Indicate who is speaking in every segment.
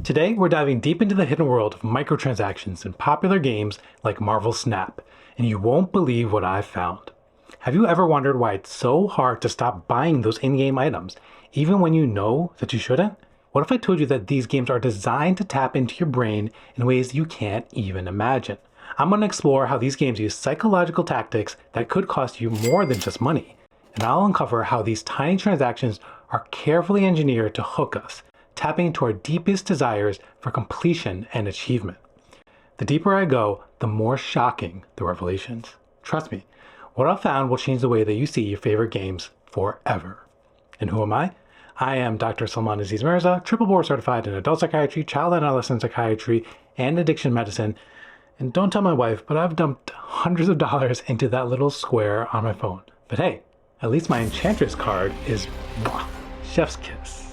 Speaker 1: Today, we're diving deep into the hidden world of microtransactions in popular games like Marvel Snap, and you won't believe what I've found. Have you ever wondered why it's so hard to stop buying those in-game items, even when you know that you shouldn't? What if I told you that these games are designed to tap into your brain in ways you can't even imagine? I'm going to explore how these games use psychological tactics that could cost you more than just money, and I'll uncover how these tiny transactions are carefully engineered to hook us, tapping into our deepest desires for completion and achievement. The deeper I go, the more shocking the revelations. Trust me, what I've found will change the way that you see your favorite games forever. And who am I? I am Dr. Sulman Aziz Mirza, triple board certified in adult psychiatry, child and adolescent psychiatry, and addiction medicine. And don't tell my wife, but I've dumped hundreds of dollars into that little square on my phone. But hey, at least my Enchantress card is chef's kiss.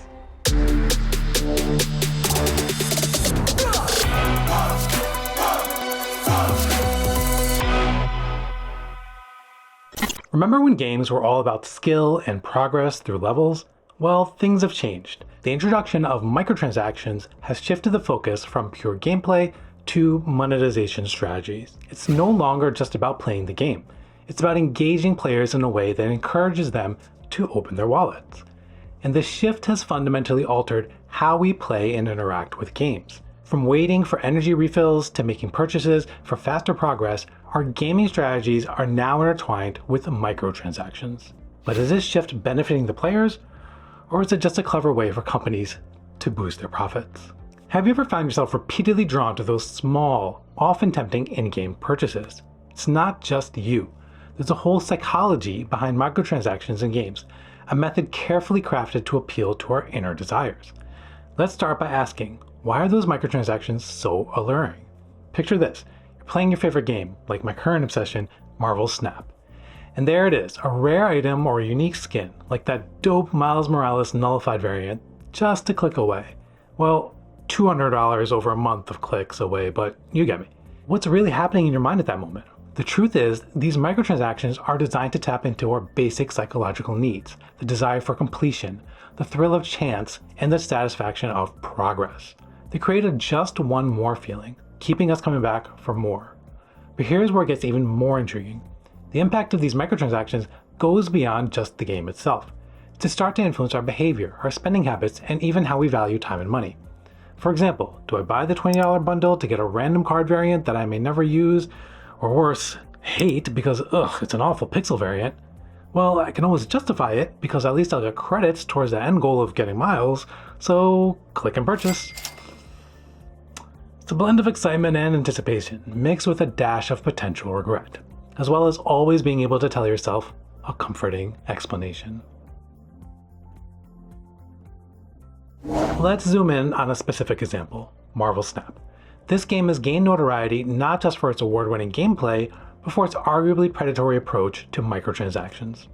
Speaker 1: Remember when games were all about skill and progress through levels? Well, things have changed. The introduction of microtransactions has shifted the focus from pure gameplay to monetization strategies. It's no longer just about playing the game. It's about engaging players in a way that encourages them to open their wallets. And this shift has fundamentally altered how we play and interact with games. From waiting for energy refills to making purchases for faster progress, our gaming strategies are now intertwined with microtransactions. But is this shift benefiting the players, or is it just a clever way for companies to boost their profits? Have you ever found yourself repeatedly drawn to those small, often tempting in-game purchases? It's not just you. There's a whole psychology behind microtransactions in games, a method carefully crafted to appeal to our inner desires. Let's start by asking, why are those microtransactions so alluring? Picture this, you're playing your favorite game, like my current obsession, Marvel Snap. And there it is, a rare item or a unique skin, like that dope Miles Morales nullified variant, just a click away. Well, $200 over a month of clicks away, but you get me. What's really happening in your mind at that moment? The truth is, these microtransactions are designed to tap into our basic psychological needs, the desire for completion, the thrill of chance, and the satisfaction of progress. They create a just one more feeling, keeping us coming back for more. But here's where it gets even more intriguing. The impact of these microtransactions goes beyond just the game itself. They start to influence our behavior, our spending habits, and even how we value time and money. For example, do I buy the $20 bundle to get a random card variant that I may never use, or worse, hate because it's an awful pixel variant? Well, I can always justify it because at least I'll get credits towards the end goal of getting miles, so click and purchase. It's a blend of excitement and anticipation, mixed with a dash of potential regret, as well as always being able to tell yourself a comforting explanation. Let's zoom in on a specific example, Marvel Snap. This game has gained notoriety not just for its award-winning gameplay, but for its arguably predatory approach to microtransactions.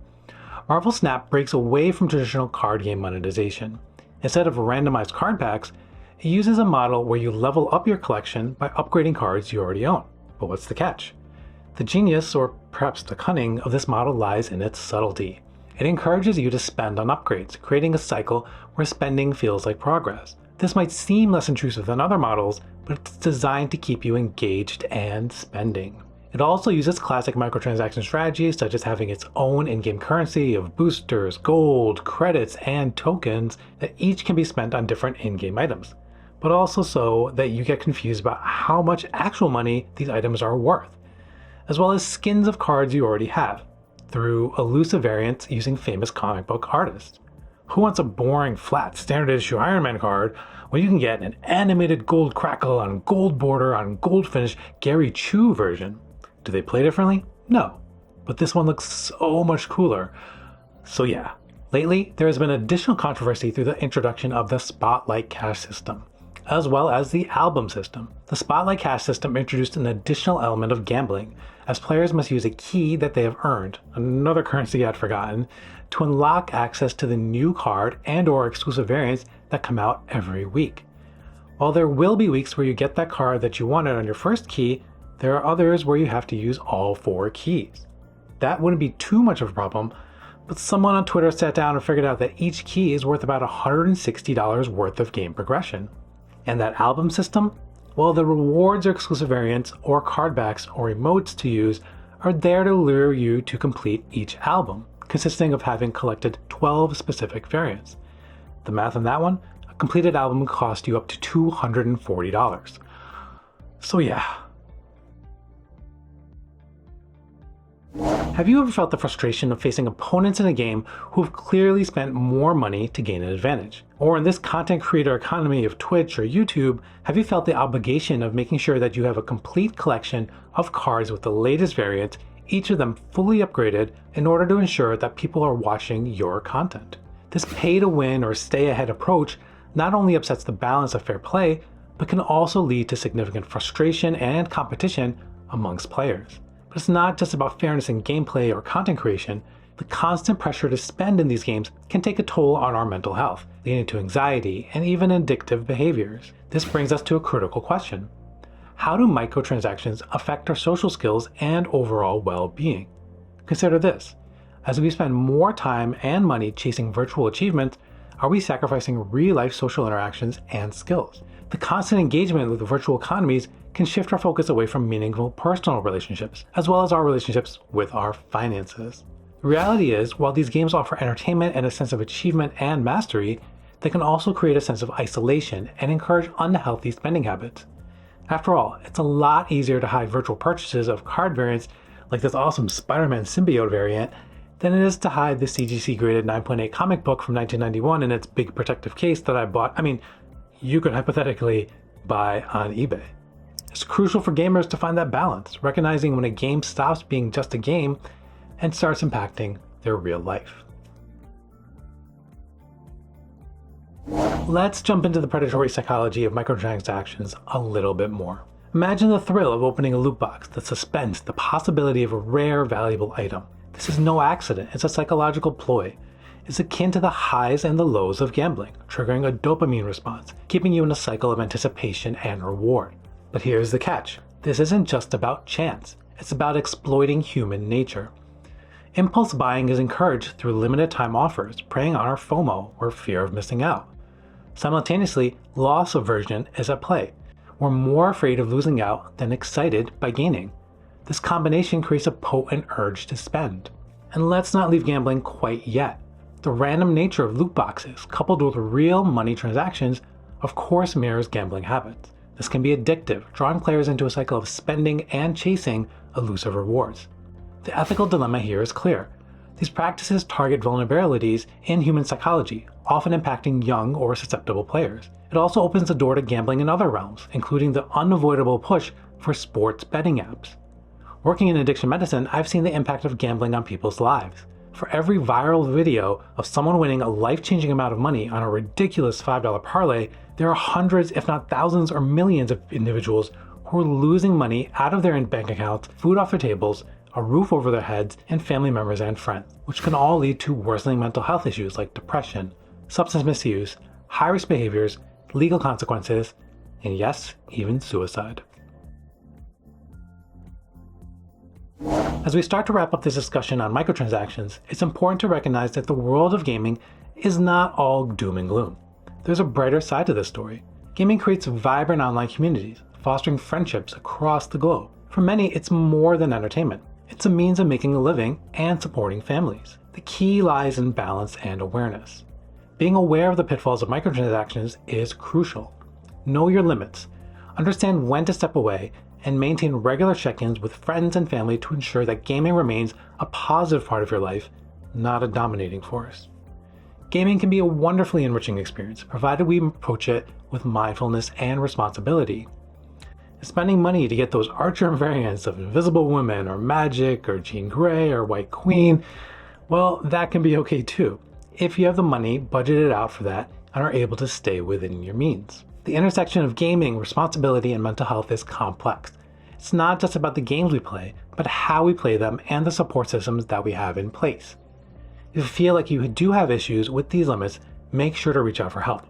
Speaker 1: Marvel Snap breaks away from traditional card game monetization. Instead of randomized card packs, it uses a model where you level up your collection by upgrading cards you already own. But what's the catch? The genius, or perhaps the cunning, of this model lies in its subtlety. It encourages you to spend on upgrades, creating a cycle where spending feels like progress. This might seem less intrusive than other models, but it's designed to keep you engaged and spending. It also uses classic microtransaction strategies such as having its own in-game currency of boosters, gold, credits, and tokens that each can be spent on different in-game items, but also so that you get confused about how much actual money these items are worth, as well as skins of cards you already have, through elusive variants using famous comic book artists. Who wants a boring, flat, standard issue Iron Man card when you can get an animated gold crackle on gold border on gold finish Gary Chu version? Do they play differently? No. But this one looks so much cooler. So yeah, lately there has been additional controversy through the introduction of the Spotlight Cash system, as well as the album system. The Spotlight Cash system introduced an additional element of gambling, as players must use a key that they have earned, another currency I'd forgotten, to unlock access to the new card and/or exclusive variants that come out every week. While there will be weeks where you get that card that you wanted on your first key, there are others where you have to use all 4 keys. That wouldn't be too much of a problem, but someone on Twitter sat down and figured out that each key is worth about $160 worth of game progression. And that album system? Well, the rewards or exclusive variants or card backs or emotes to use are there to lure you to complete each album, consisting of having collected 12 specific variants. The math on that one? A completed album cost you up to $240. So yeah. Have you ever felt the frustration of facing opponents in a game who have clearly spent more money to gain an advantage? Or in this content creator economy of Twitch or YouTube, have you felt the obligation of making sure that you have a complete collection of cards with the latest variants, each of them fully upgraded, in order to ensure that people are watching your content? This pay-to-win or stay-ahead approach not only upsets the balance of fair play, but can also lead to significant frustration and competition amongst players. But it's not just about fairness in gameplay or content creation. The constant pressure to spend in these games can take a toll on our mental health, leading to anxiety and even addictive behaviors. This brings us to a critical question. How do microtransactions affect our social skills and overall well-being? Consider this. As we spend more time and money chasing virtual achievements, are we sacrificing real-life social interactions and skills? The constant engagement with the virtual economies can shift our focus away from meaningful personal relationships, as well as our relationships with our finances. The reality is, while these games offer entertainment and a sense of achievement and mastery, they can also create a sense of isolation and encourage unhealthy spending habits. After all, it's a lot easier to hide virtual purchases of card variants like this awesome Spider-Man symbiote variant than it is to hide the CGC graded 9.8 comic book from 1991 in its big protective case that I bought. You could hypothetically buy on eBay. It's crucial for gamers to find that balance, recognizing when a game stops being just a game and starts impacting their real life. Let's jump into the predatory psychology of microtransactions a little bit more. Imagine the thrill of opening a loot box, the suspense, the possibility of a rare, valuable item. This is no accident, it's a psychological ploy. It's akin to the highs and the lows of gambling, triggering a dopamine response, keeping you in a cycle of anticipation and reward. But here's the catch. This isn't just about chance. It's about exploiting human nature. Impulse buying is encouraged through limited time offers, preying on our FOMO, or fear of missing out. Simultaneously, loss aversion is at play. We're more afraid of losing out than excited by gaining. This combination creates a potent urge to spend. And let's not leave gambling quite yet. The random nature of loot boxes, coupled with real money transactions, of course mirrors gambling habits. This can be addictive, drawing players into a cycle of spending and chasing elusive rewards. The ethical dilemma here is clear. These practices target vulnerabilities in human psychology, often impacting young or susceptible players. It also opens the door to gambling in other realms, including the unavoidable push for sports betting apps. Working in addiction medicine, I've seen the impact of gambling on people's lives. For every viral video of someone winning a life-changing amount of money on a ridiculous $5 parlay, there are hundreds, if not thousands or millions of individuals who are losing money out of their bank accounts, food off their tables, a roof over their heads, and family members and friends, which can all lead to worsening mental health issues like depression, substance misuse, high-risk behaviors, legal consequences, and yes, even suicide. As we start to wrap up this discussion on microtransactions, it's important to recognize that the world of gaming is not all doom and gloom. There's a brighter side to this story. Gaming creates vibrant online communities, fostering friendships across the globe. For many, it's more than entertainment. It's a means of making a living and supporting families. The key lies in balance and awareness. Being aware of the pitfalls of microtransactions is crucial. Know your limits. Understand when to step away and maintain regular check-ins with friends and family to ensure that gaming remains a positive part of your life, not a dominating force. Gaming can be a wonderfully enriching experience, provided we approach it with mindfulness and responsibility. Spending money to get those Archer variants of Invisible Woman or Magic or Jean Grey or White Queen, well, that can be okay too, if you have the money budgeted out for that and are able to stay within your means. The intersection of gaming, responsibility, and mental health is complex. It's not just about the games we play, but how we play them and the support systems that we have in place. If you feel like you do have issues with these limits, make sure to reach out for help.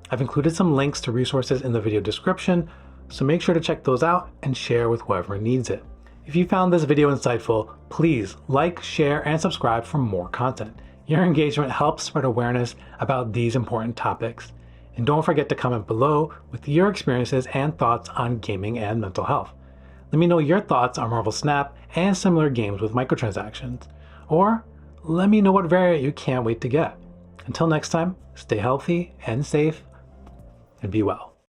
Speaker 1: I've included some links to resources in the video description, so make sure to check those out and share with whoever needs it. If you found this video insightful, please like, share, and subscribe for more content. Your engagement helps spread awareness about these important topics. And don't forget to comment below with your experiences and thoughts on gaming and mental health. Let me know your thoughts on Marvel Snap and similar games with microtransactions. Or let me know what variant you can't wait to get. Until next time, stay healthy and safe, and be well.